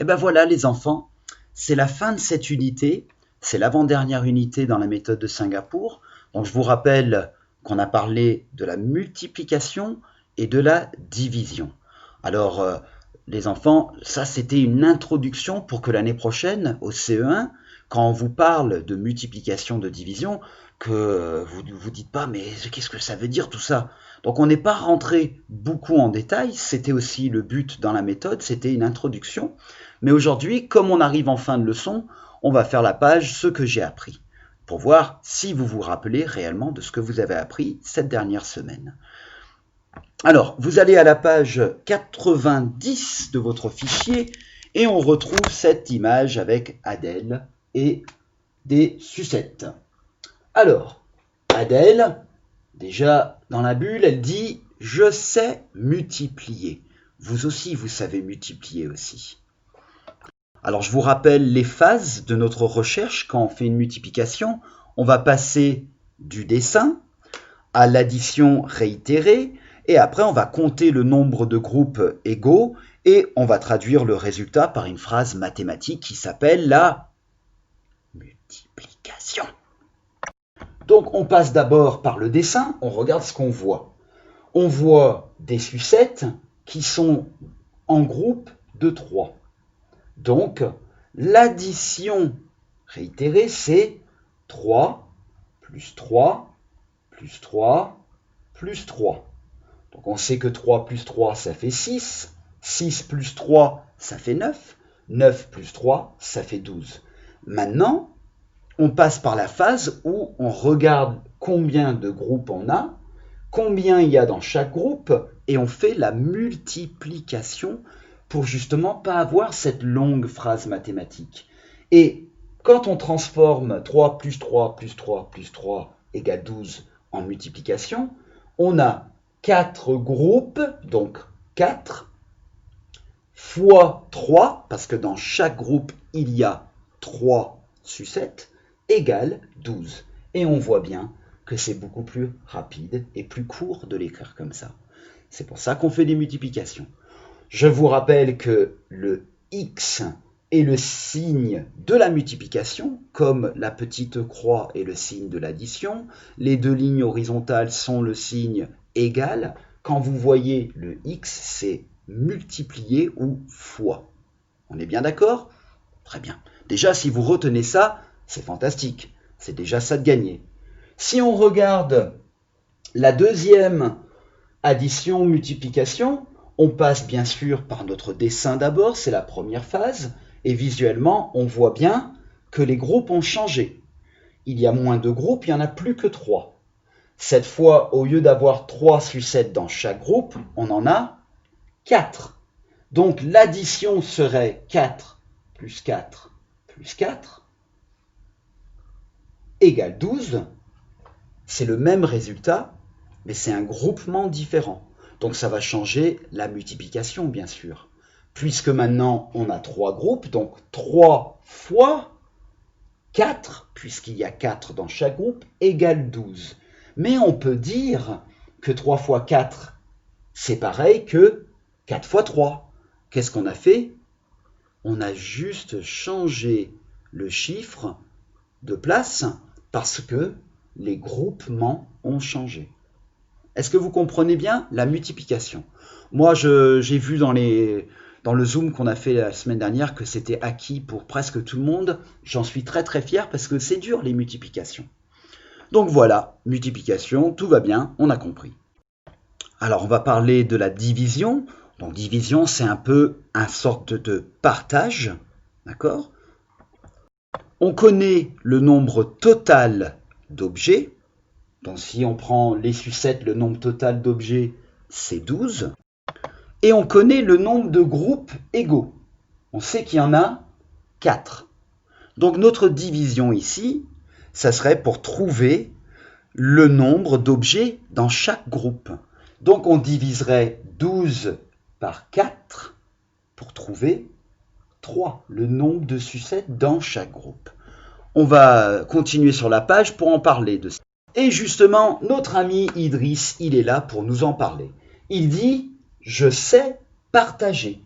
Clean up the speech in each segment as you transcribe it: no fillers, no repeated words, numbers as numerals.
Et bien voilà les enfants, c'est la fin de cette unité, c'est l'avant-dernière unité dans la méthode de Singapour. Donc je vous rappelle qu'on a parlé de la multiplication et de la division. Alors les enfants, ça c'était une introduction pour que l'année prochaine, au CE1, quand on vous parle de multiplication, de division, que vous ne vous dites pas mais qu'est-ce que ça veut dire tout ça? Donc on n'est pas rentré beaucoup en détail, c'était aussi le but dans la méthode, c'était une introduction. Mais aujourd'hui, comme on arrive en fin de leçon, on va faire la page ce que j'ai appris, pour voir si vous vous rappelez réellement de ce que vous avez appris cette dernière semaine. Alors, vous allez à la page 90 de votre fichier et on retrouve cette image avec Adèle et des sucettes. Alors, Adèle, déjà dans la bulle, elle dit « Je sais multiplier ». Vous aussi, vous savez multiplier aussi. Alors, je vous rappelle les phases de notre recherche quand on fait une multiplication. On va passer du dessin à l'addition réitérée et après, on va compter le nombre de groupes égaux et on va traduire le résultat par une phrase mathématique qui s'appelle la multiplication. Donc, on passe d'abord par le dessin, on regarde ce qu'on voit. On voit des sucettes qui sont en groupe de 3. Donc, l'addition réitérée, c'est 3 plus 3 plus 3 plus 3. Donc, on sait que 3 plus 3, ça fait 6. 6 plus 3, ça fait 9. 9 plus 3, ça fait 12. Maintenant, on passe par la phase où on regarde combien de groupes on a, combien il y a dans chaque groupe, et on fait la multiplication pour justement pas avoir cette longue phrase mathématique. Et quand on transforme 3 plus 3 plus 3 plus 3 égale 12 en multiplication, on a 4 groupes, donc 4, fois 3, parce que dans chaque groupe, il y a 3 sucettes, égale 12. Et on voit bien que c'est beaucoup plus rapide et plus court de l'écrire comme ça. C'est pour ça qu'on fait des multiplications. Je vous rappelle que le X est le signe de la multiplication, comme la petite croix est le signe de l'addition. Les deux lignes horizontales sont le signe égal. Quand vous voyez le X, c'est multiplier ou fois. On est bien d'accord? Très bien. Déjà, si vous retenez ça, c'est fantastique. C'est déjà ça de gagner. Si on regarde la deuxième addition, multiplication, on passe bien sûr par notre dessin d'abord, c'est la première phase, et visuellement, on voit bien que les groupes ont changé. Il y a moins de groupes, il n'y en a plus que 3. Cette fois, au lieu d'avoir 3 sucettes dans chaque groupe, on en a 4. Donc l'addition serait 4 plus 4 plus 4 égale 12. C'est le même résultat, mais c'est un groupement différent. Donc ça va changer la multiplication, bien sûr. Puisque maintenant, on a 3 groupes, donc 3 fois 4, puisqu'il y a 4 dans chaque groupe, égale 12. Mais on peut dire que 3 fois 4, c'est pareil que 4 fois 3. Qu'est-ce qu'on a fait? On a juste changé le chiffre de place parce que les groupements ont changé. Est-ce que vous comprenez bien la multiplication? Moi, j'ai vu dans le Zoom qu'on a fait la semaine dernière que c'était acquis pour presque tout le monde. J'en suis très très fier parce que c'est dur les multiplications. Donc voilà, multiplication, tout va bien, on a compris. Alors on va parler de la division. Donc division, c'est un peu une sorte de partage, d'accord? On connaît le nombre total d'objets. Donc si on prend les sucettes, le nombre total d'objets, c'est 12. Et on connaît le nombre de groupes égaux. On sait qu'il y en a 4. Donc notre division ici, ça serait pour trouver le nombre d'objets dans chaque groupe. Donc on diviserait 12 par 4 pour trouver 3, le nombre de sucettes dans chaque groupe. On va continuer sur la page pour en parler de ça. Et justement, notre ami Idriss, il est là pour nous en parler. Il dit « Je sais partager ».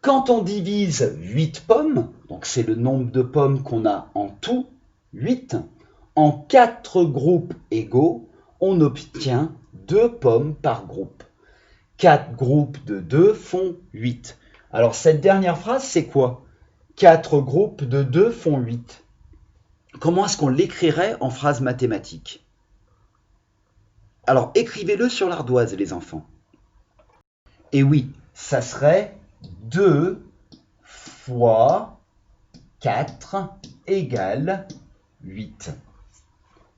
Quand on divise 8 pommes, donc c'est le nombre de pommes qu'on a en tout, 8, en 4 groupes égaux, on obtient 2 pommes par groupe. 4 groupes de 2 font 8. Alors cette dernière phrase, c'est quoi? 4 groupes de 2 font 8. Comment est-ce qu'on l'écrirait en phrase mathématique? Alors écrivez-le sur l'ardoise, les enfants. Et oui, ça serait 2 fois 4 égale 8.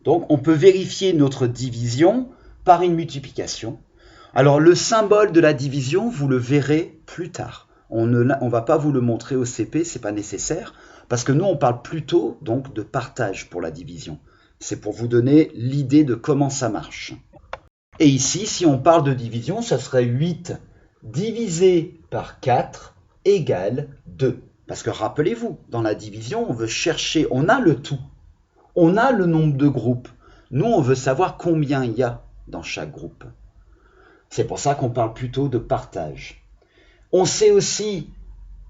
Donc on peut vérifier notre division par une multiplication. Alors le symbole de la division, vous le verrez plus tard. On ne va pas vous le montrer au CP, ce n'est pas nécessaire, parce que nous on parle plutôt donc de partage pour la division. C'est pour vous donner l'idée de comment ça marche. Et ici, si on parle de division, ça serait 8 divisé par 4 égale 2. Parce que rappelez-vous, dans la division, on veut chercher, on a le tout. On a le nombre de groupes. Nous, on veut savoir combien il y a dans chaque groupe. C'est pour ça qu'on parle plutôt de partage. On sait aussi,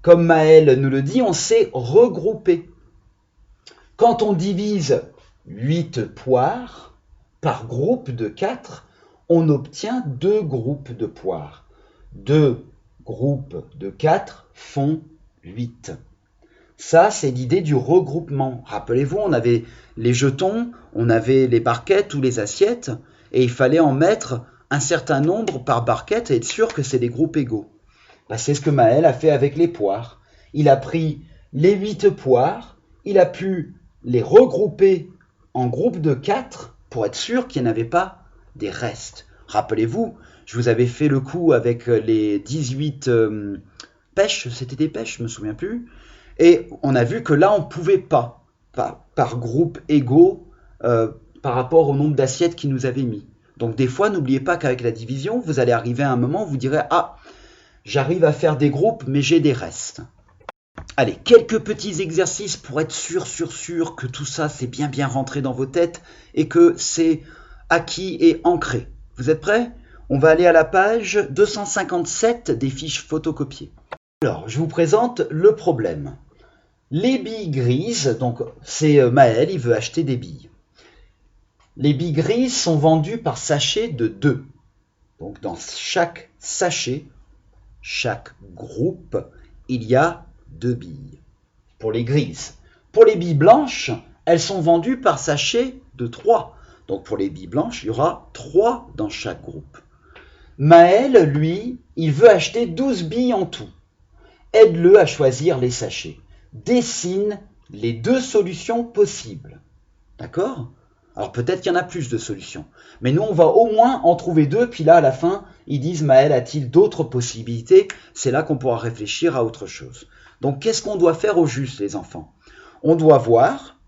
comme Maëlle nous le dit, on sait regrouper. Quand on divise 8 poires par groupe de 4, on obtient 2 groupes de poires. 2 groupes de 4 font 8. Ça, c'est l'idée du regroupement. Rappelez-vous, on avait les jetons, on avait les barquettes ou les assiettes, et il fallait en mettre un certain nombre par barquette et être sûr que c'est des groupes égaux. Ben, c'est ce que Maël a fait avec les poires. Il a pris les 8 poires, il a pu les regrouper en groupes de 4 pour être sûr qu'il n'y en avait pas des restes. Rappelez-vous, je vous avais fait le coup avec les 18 pêches, c'était des pêches, je ne me souviens plus, et on a vu que là, on ne pouvait pas, par groupe égaux, par rapport au nombre d'assiettes qu'il nous avait mis. Donc des fois, n'oubliez pas qu'avec la division, vous allez arriver à un moment où vous direz « Ah, j'arrive à faire des groupes, mais j'ai des restes. » Allez, quelques petits exercices pour être sûr que tout ça, c'est bien rentré dans vos têtes et que c'est acquis et ancré. Vous êtes prêts? On va aller à la page 257 des fiches photocopiées. Alors, je vous présente le problème. Les billes grises, donc c'est Maël, il veut acheter des billes. Les billes grises sont vendues par sachet de 2. Donc dans chaque sachet, chaque groupe, il y a 2 billes. Pour les grises. Pour les billes blanches, elles sont vendues par sachet de 3. Donc pour les billes blanches, il y aura 3 dans chaque groupe. Maël, lui, il veut acheter 12 billes en tout. Aide-le à choisir les sachets. Dessine les 2 solutions possibles. D'accord? Alors peut-être qu'il y en a plus de solutions. Mais nous, on va au moins en trouver 2. Puis là, à la fin, ils disent, Maël a-t-il d'autres possibilités? C'est là qu'on pourra réfléchir à autre chose. Donc, qu'est-ce qu'on doit faire au juste, les enfants? On doit voir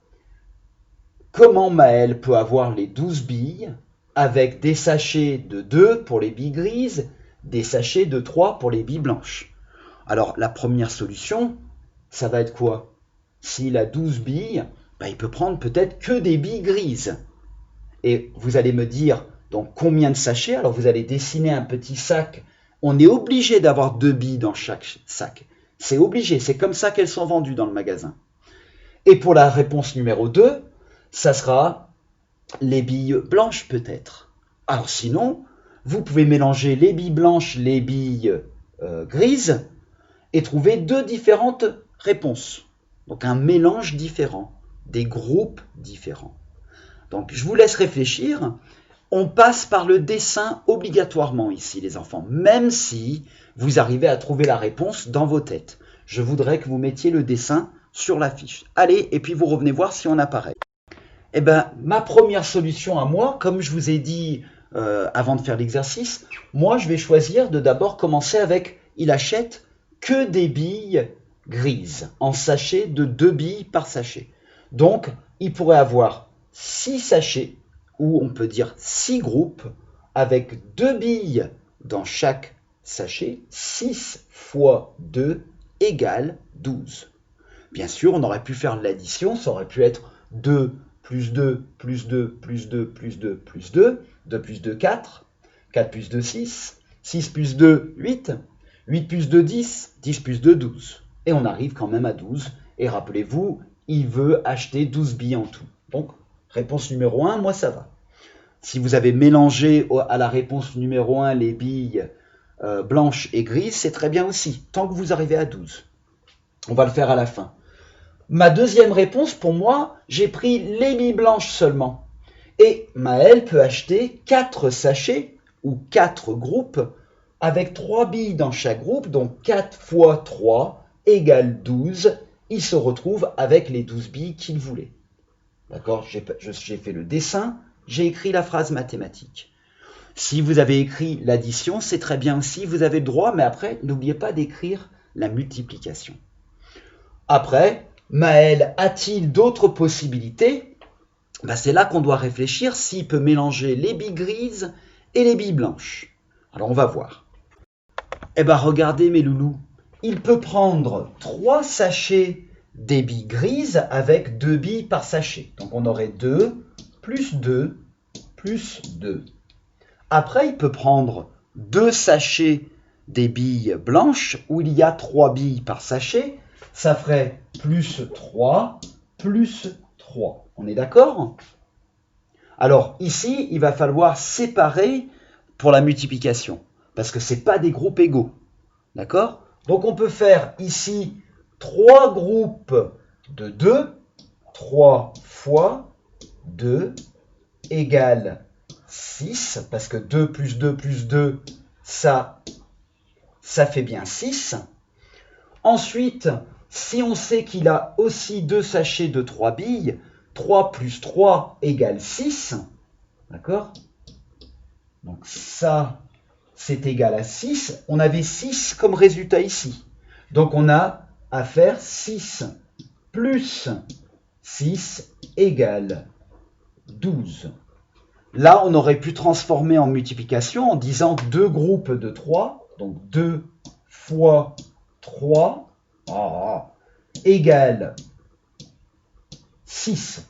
comment Maël peut avoir les 12 billes avec des sachets de 2 pour les billes grises, des sachets de 3 pour les billes blanches. Alors, la première solution, ça va être quoi? S'il a 12 billes, ben, il peut prendre peut-être que des billes grises. Et vous allez me dire, donc, combien de sachets? Alors, vous allez dessiner un petit sac. On est obligé d'avoir 2 billes dans chaque sac. C'est obligé, c'est comme ça qu'elles sont vendues dans le magasin. Et pour la réponse numéro 2, ça sera les billes blanches peut-être. Alors sinon, vous pouvez mélanger les billes blanches, les billes grises, et trouver 2 différentes réponses. Donc un mélange différent, des groupes différents. Donc je vous laisse réfléchir. On passe par le dessin obligatoirement ici, les enfants, même si vous arrivez à trouver la réponse dans vos têtes. Je voudrais que vous mettiez le dessin sur la fiche. Allez, et puis vous revenez voir si on apparaît. Eh bien, ma première solution à moi, comme je vous ai dit avant de faire l'exercice, moi je vais choisir de d'abord commencer avec, il achète que des billes grises, en sachet de 2 billes par sachet. Donc, il pourrait avoir 6 sachets, ou on peut dire 6 groupes, avec 2 billes dans chaque sachet. 6 fois 2 égale 12. Bien sûr, on aurait pu faire l'addition, ça aurait pu être 2 plus 2 plus 2 plus 2 plus 2 plus 2, 2 plus 2, 4, 4 plus 2, 6, 6 plus 2, 8. 8 plus 2, 10. 10 plus 2, 12. Et on arrive quand même à 12. Et rappelez-vous, il veut acheter 12 billes en tout. Donc, réponse numéro 1, moi ça va. Si vous avez mélangé à la réponse numéro 1 les billes blanches et grises, c'est très bien aussi, tant que vous arrivez à 12. On va le faire à la fin. Ma deuxième réponse, pour moi, j'ai pris les billes blanches seulement. Et Maëlle peut acheter 4 sachets ou 4 groupes avec 3 billes dans chaque groupe, donc 4 fois 3 égale 12. Il se retrouve avec les 12 billes qu'il voulait. D'accord ? J'ai fait le dessin, j'ai écrit la phrase mathématique. Si vous avez écrit l'addition, c'est très bien aussi, vous avez le droit, mais après, n'oubliez pas d'écrire la multiplication. Après, Maëlle a-t-il d'autres possibilités ? C'est là qu'on doit réfléchir s'il peut mélanger les billes grises et les billes blanches. Alors on va voir. Regardez mes loulous, il peut prendre 3 sachets des billes grises avec 2 billes par sachet. Donc on aurait 2 plus 2 plus 2. Après, il peut prendre 2 sachets des billes blanches où il y a 3 billes par sachet. Ça ferait plus 3 plus 3. On est d'accord ? Alors ici, il va falloir séparer pour la multiplication parce que ce n'est pas des groupes égaux. D'accord ? Donc on peut faire ici 3 groupes de 2. 3 fois 2 égale 6, parce que 2 plus 2 plus 2, ça fait bien 6. Ensuite, si on sait qu'il a aussi 2 sachets de 3 billes, 3 plus 3 égale 6. D'accord ? Donc ça, c'est égal à 6. On avait 6 comme résultat ici. Donc on a à faire 6 plus 6 égale 12. Là, on aurait pu transformer en multiplication en disant 2 groupes de 3, donc 2 fois 3 égale 6.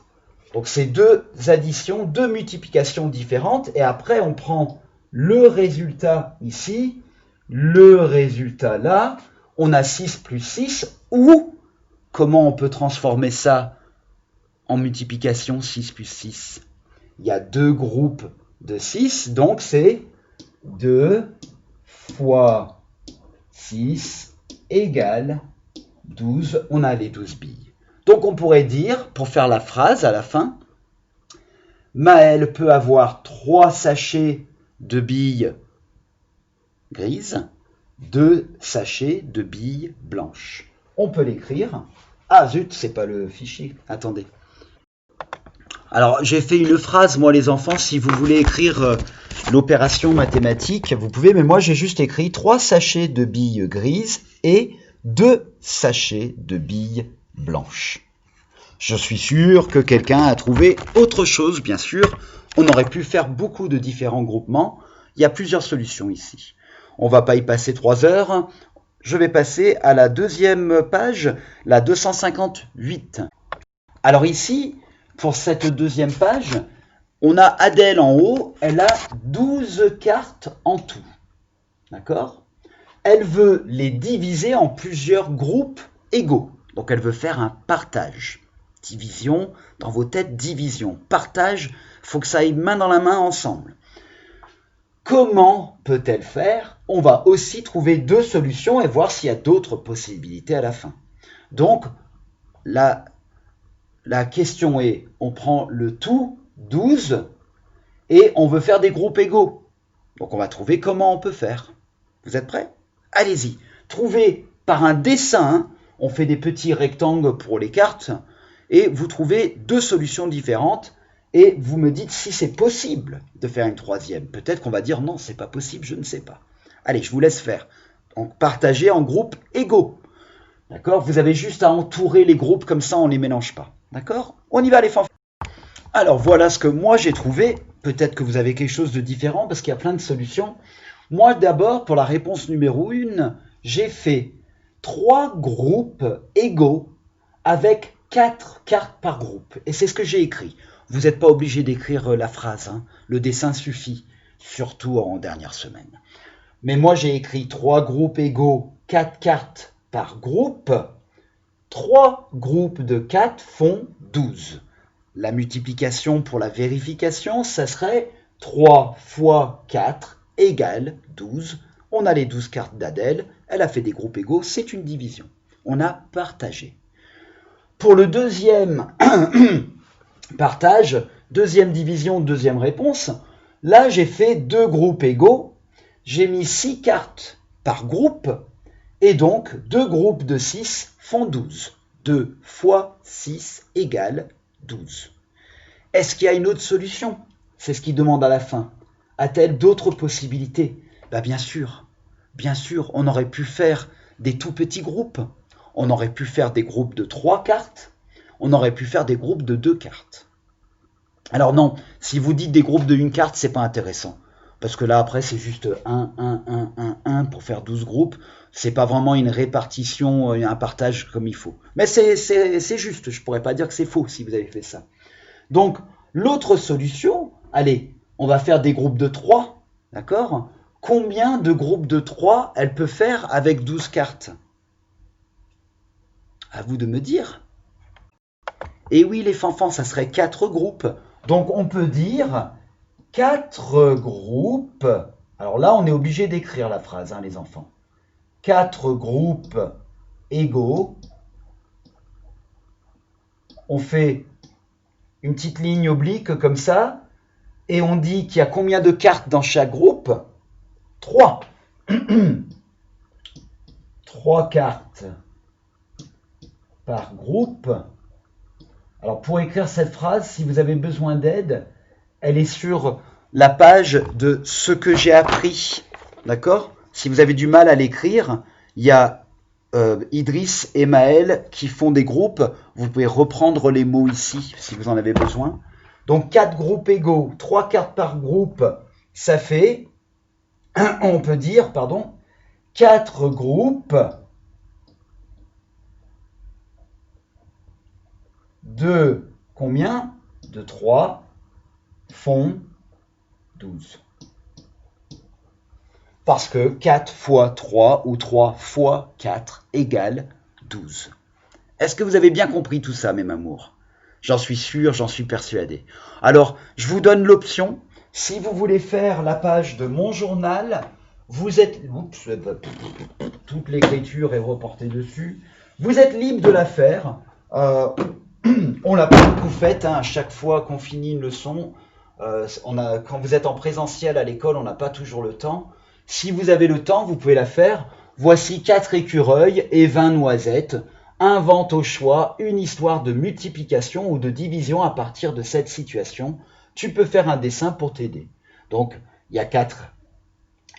Donc c'est 2 additions, 2 multiplications différentes, et après on prend le résultat ici, le résultat là, on a 6 plus 6, ou comment on peut transformer ça en multiplication 6 plus 6 ? Il y a 2 groupes de 6, donc c'est 2 fois 6 égale 12. On a les 12 billes. Donc on pourrait dire, pour faire la phrase à la fin, Maëlle peut avoir 3 sachets de billes grises, 2 sachets de billes blanches. On peut l'écrire. Ah zut, c'est pas le fichier. Attendez. Alors, j'ai fait une phrase, moi les enfants, si vous voulez écrire l'opération mathématique, vous pouvez, mais moi j'ai juste écrit 3 sachets de billes grises et 2 sachets de billes blanches. Je suis sûr que quelqu'un a trouvé autre chose, bien sûr. On aurait pu faire beaucoup de différents groupements. Il y a plusieurs solutions ici. On ne va pas y passer 3 heures. Je vais passer à la deuxième page, la 258. Alors ici, pour cette deuxième page, on a Adèle en haut, elle a 12 cartes en tout. D'accord ? Elle veut les diviser en plusieurs groupes égaux. Donc elle veut faire un partage. Division, dans vos têtes, division. Partage, il faut que ça aille main dans la main ensemble. Comment peut-elle faire ? On va aussi trouver 2 solutions et voir s'il y a d'autres possibilités à la fin. Donc, la question est, on prend le tout, 12, et on veut faire des groupes égaux. Donc on va trouver comment on peut faire. Vous êtes prêts ? Allez-y. Trouvez par un dessin, on fait des petits rectangles pour les cartes, et vous trouvez 2 solutions différentes, et vous me dites si c'est possible de faire une troisième. Peut-être qu'on va dire non, c'est pas possible, je ne sais pas. Allez, je vous laisse faire. Donc partagez en groupes égaux. D'accord ? Vous avez juste à entourer les groupes, comme ça on ne les mélange pas. D'accord ? On y va les fanfares. Alors voilà ce que moi j'ai trouvé. Peut-être que vous avez quelque chose de différent parce qu'il y a plein de solutions. Moi d'abord, pour la réponse numéro 1, j'ai fait 3 groupes égaux avec 4 cartes par groupe. Et c'est ce que j'ai écrit. Vous n'êtes pas obligé d'écrire la phrase. Le dessin suffit, surtout en dernière semaine. Mais moi, j'ai écrit 3 groupes égaux, 4 cartes par groupe. 3 groupes de 4 font 12. La multiplication pour la vérification, ça serait 3 fois 4 égale 12. On a les 12 cartes d'Adèle, elle a fait des groupes égaux, c'est une division. On a partagé. Pour le deuxième partage, deuxième division, deuxième réponse, là j'ai fait 2 groupes égaux, j'ai mis 6 cartes par groupe, et donc 2 groupes de 6 font 12. 2 fois 6 égale 12. Est-ce qu'il y a une autre solution? C'est ce qu'il demande à la fin. A-t-elle d'autres possibilités? Bien sûr, on aurait pu faire des tout petits groupes. On aurait pu faire des groupes de 3 cartes. On aurait pu faire des groupes de 2 cartes. Alors non, si vous dites des groupes de 1 carte, c'est pas intéressant. Parce que là, après, c'est juste 1, 1, 1, 1, 1 pour faire 12 groupes. C'est pas vraiment une répartition, un partage comme il faut. Mais c'est juste, je pourrais pas dire que c'est faux si vous avez fait ça. Donc, l'autre solution, allez, on va faire des groupes de 3, d'accord? Combien de groupes de 3 elle peut faire avec 12 cartes? À vous de me dire. Et oui, les fanfans, ça serait 4 groupes. Donc, on peut dire 4 groupes. Alors là, on est obligé d'écrire la phrase, hein, les enfants. 4 groupes égaux. On fait une petite ligne oblique comme ça. Et on dit qu'il y a combien de cartes dans chaque groupe? 3. 3 cartes par groupe. Alors pour écrire cette phrase, si vous avez besoin d'aide, elle est sur la page de ce que j'ai appris. D'accord? Si vous avez du mal à l'écrire, il y a Idriss et Maël qui font des groupes. Vous pouvez reprendre les mots ici si vous en avez besoin. Donc 4 groupes égaux, 3 cartes par groupe, ça fait, on peut dire, 4 groupes de combien? De 3 font 12. Parce que 4 fois 3 ou 3 fois 4 égale 12. Est-ce que vous avez bien compris tout ça, mes amours? J'en suis sûr, j'en suis persuadé. Alors, je vous donne l'option. Si vous voulez faire la page de mon journal, vous êtes... Oups, toute l'écriture est reportée dessus. Vous êtes libre de la faire. On l'a pas beaucoup faite, hein, à chaque fois qu'on finit une leçon. Quand vous êtes en présentiel à l'école, on n'a pas toujours le temps. Si vous avez le temps, vous pouvez la faire. Voici 4 écureuils et 20 noisettes. Invente au choix une histoire de multiplication ou de division à partir de cette situation. Tu peux faire un dessin pour t'aider. Donc, il y a 4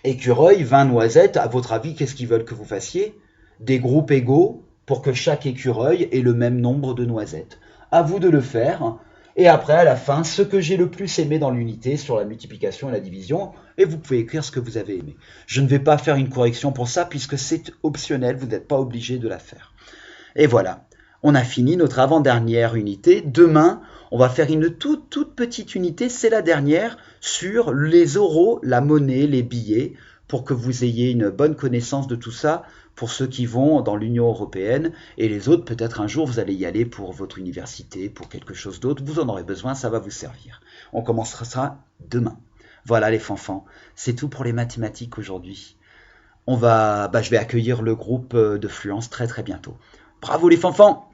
écureuils, 20 noisettes. À votre avis, qu'est-ce qu'ils veulent que vous fassiez? Des groupes égaux pour que chaque écureuil ait le même nombre de noisettes. À vous de le faire. Et après, à la fin, ce que j'ai le plus aimé dans l'unité sur la multiplication et la division, et vous pouvez écrire ce que vous avez aimé. Je ne vais pas faire une correction pour ça, puisque c'est optionnel, vous n'êtes pas obligé de la faire. Et voilà, on a fini notre avant-dernière unité. Demain, on va faire une toute petite unité, c'est la dernière, sur les euros, la monnaie, les billets, pour que vous ayez une bonne connaissance de tout ça, pour ceux qui vont dans l'Union européenne, et les autres, peut-être un jour, vous allez y aller pour votre université, pour quelque chose d'autre, vous en aurez besoin, ça va vous servir. On commencera ça demain. Voilà les fanfans, c'est tout pour les mathématiques aujourd'hui. Je vais accueillir le groupe de Fluence très bientôt. Bravo les fanfans!